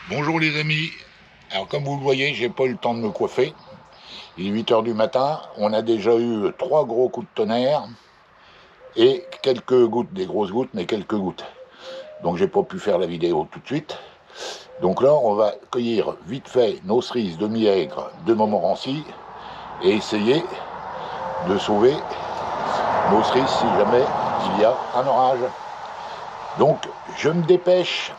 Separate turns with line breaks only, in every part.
Bonjour les amis. Alors comme vous le voyez, j'ai pas eu le temps de me coiffer. Il est 8 heures du matin. On a déjà eu trois gros coups de tonnerre et quelques gouttes, des grosses gouttes, mais quelques gouttes. Donc j'ai pas pu faire la vidéo tout de suite. Donc là, on va cueillir vite fait nos cerises demi-aigres de Montmorency et essayer de sauver nos cerises si jamais il y a un orage. Donc je me dépêche.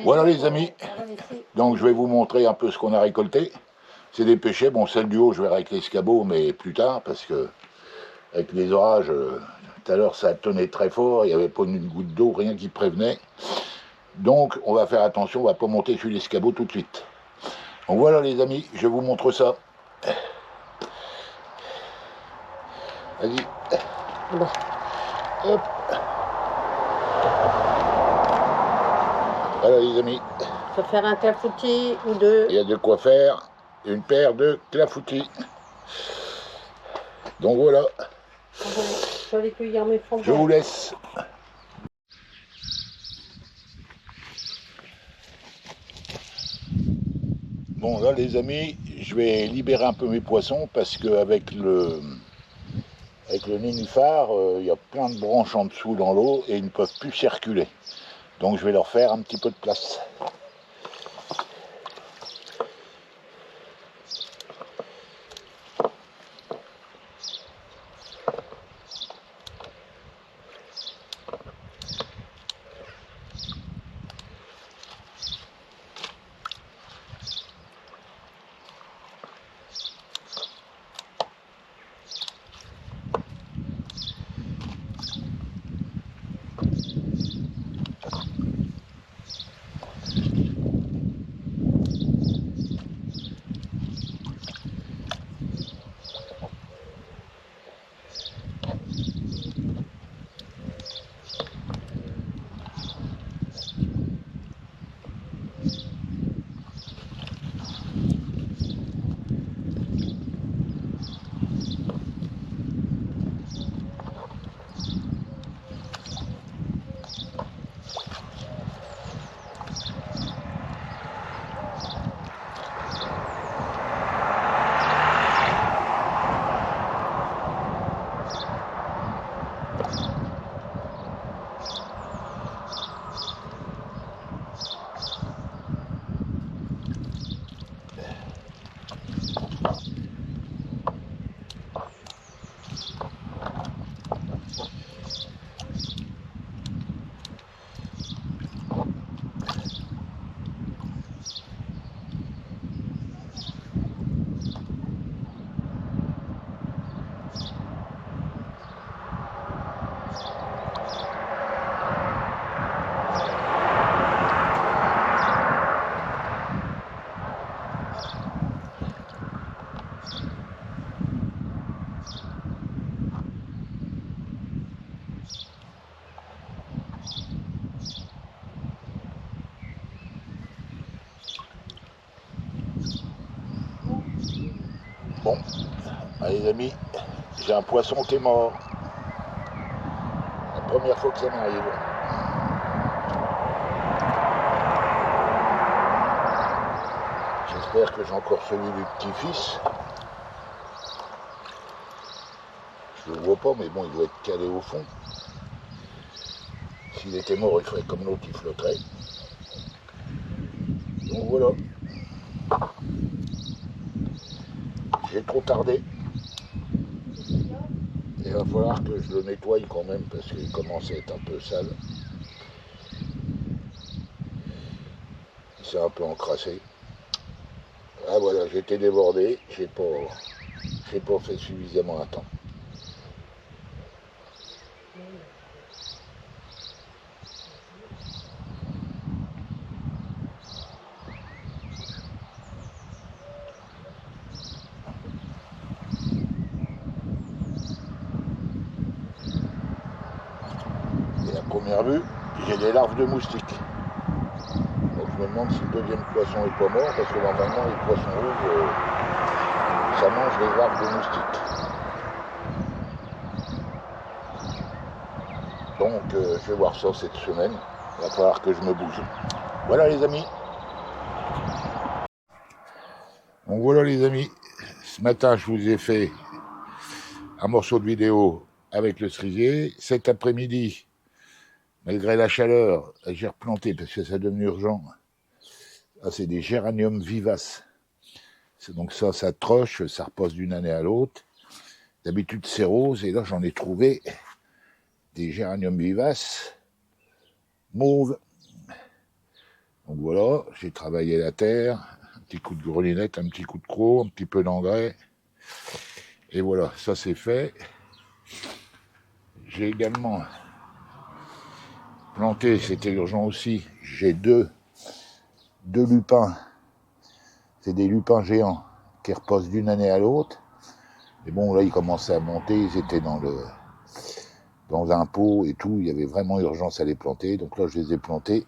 Voilà les amis, donc je vais vous montrer un peu ce qu'on a récolté. C'est des pêchets, bon celle du haut je verrai avec l'escabeau mais plus tard parce que avec les orages, tout à l'heure ça tenait très fort, il n'y avait pas une goutte d'eau, rien qui prévenait. Donc on va faire attention, on va pas monter sur l'escabeau tout de suite. Donc voilà les amis, je vous montre ça. Vas-y. Hop. Voilà les amis.
Faut faire un clafoutis ou deux.
Il y a de quoi faire une paire de clafoutis. Donc voilà.
Je vais aller cueillir mes framboises.
Je vous laisse. Bon là les amis, je vais libérer un peu mes poissons parce qu'avec le nénuphar, il y a plein de branches en dessous dans l'eau et ils ne peuvent plus circuler. Donc je vais leur faire un petit peu de place. Bon, allez les amis, j'ai un poisson qui est mort. La première fois que ça m'arrive. J'espère que j'ai encore celui du petit-fils. Je le vois pas, mais bon, il doit être calé au fond. S'il était mort, il ferait comme l'autre, il flotterait. Donc voilà. J'ai trop tardé. Il va falloir que je le nettoie quand même parce qu'il commence à être un peu sale. Il s'est un peu encrassé. Ah voilà, j'ai été débordé, j'ai pas fait suffisamment à temps. Et à première vue, j'ai des larves de moustiques. Donc je me demande si le deuxième poisson n'est pas mort, parce que normalement les poissons rouges, ça mange les larves de moustiques. Donc je vais voir ça cette semaine. Il va falloir que je me bouge. Voilà les amis. Donc voilà les amis. Ce matin je vous ai fait un morceau de vidéo avec le cerisier. Cet après-midi, malgré la chaleur, j'ai replanté parce que ça devenu urgent. Ah, c'est des géraniums vivaces. Donc ça troche, ça repose d'une année à l'autre. D'habitude c'est rose et là j'en ai trouvé des géraniums vivaces mauves. Donc voilà, j'ai travaillé la terre, un petit coup de grelinette, un petit coup de croc, un petit peu d'engrais. Et voilà, ça c'est fait. J'ai également planté, c'était urgent aussi, j'ai deux lupins. C'est des lupins géants qui reposent d'une année à l'autre. Et bon, là, ils commençaient à monter, ils étaient dans un pot et tout, il y avait vraiment urgence à les planter. Donc là, je les ai plantés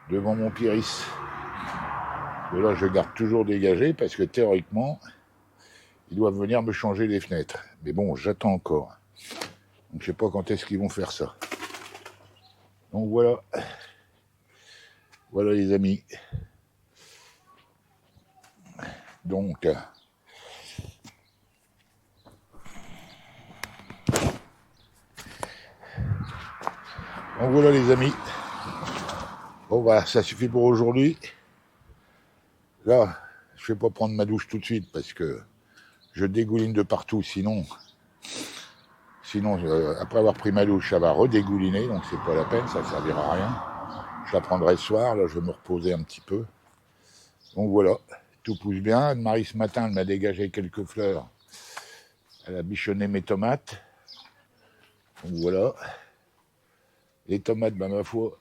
devant mon Pyrrhis. Et là, je garde toujours dégagé parce que théoriquement, ils doivent venir me changer les fenêtres. Mais bon, j'attends encore. Donc je sais pas quand est-ce qu'ils vont faire ça. Donc voilà. Voilà les amis. Donc voilà les amis. Bon bah ça suffit pour aujourd'hui. Là, je vais pas prendre ma douche tout de suite parce que je dégouline de partout, sinon après avoir pris ma douche, ça va redégouliner, donc c'est pas la peine, ça ne servira à rien. Je la prendrai ce soir, là je vais me reposer un petit peu. Donc voilà, tout pousse bien. Anne-Marie ce matin, elle m'a dégagé quelques fleurs. Elle a bichonné mes tomates. Donc voilà. Les tomates, ben ma foi,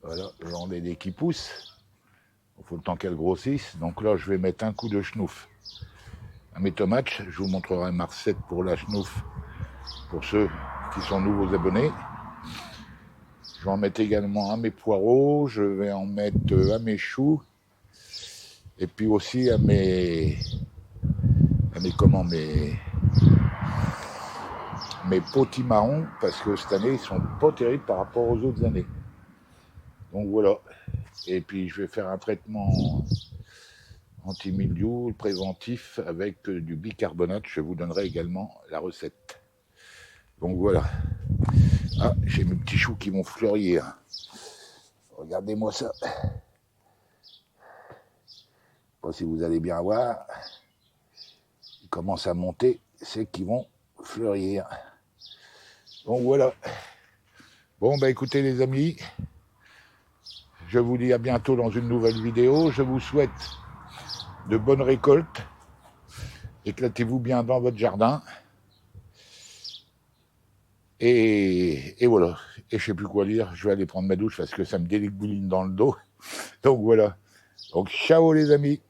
voilà, j'en ai des qui poussent. Il faut le temps qu'elles grossissent. Donc là, je vais mettre un coup de schnouf à mes tomates. Je vous montrerai ma recette pour la schnouf pour ceux qui sont nouveaux abonnés. Je vais en mettre également à mes poireaux. Je vais en mettre à mes choux. Et puis aussi à mes potimarrons, parce que cette année, ils sont pas terribles par rapport aux autres années. Donc voilà. Et puis je vais faire un traitement anti-mildiou préventif avec du bicarbonate. Je vous donnerai également la recette. Donc voilà. Ah, j'ai mes petits choux qui vont fleurir. Regardez-moi ça. Je ne sais pas si vous allez bien voir. Ils commencent à monter, c'est qu'ils vont fleurir. Donc voilà. Bon, bah écoutez les amis, je vous dis à bientôt dans une nouvelle vidéo. Je vous souhaite de bonnes récoltes. Éclatez-vous bien dans votre jardin. Et voilà. Et je sais plus quoi dire. Je vais aller prendre ma douche parce que ça me dégouline dans le dos. Donc voilà. Donc ciao les amis.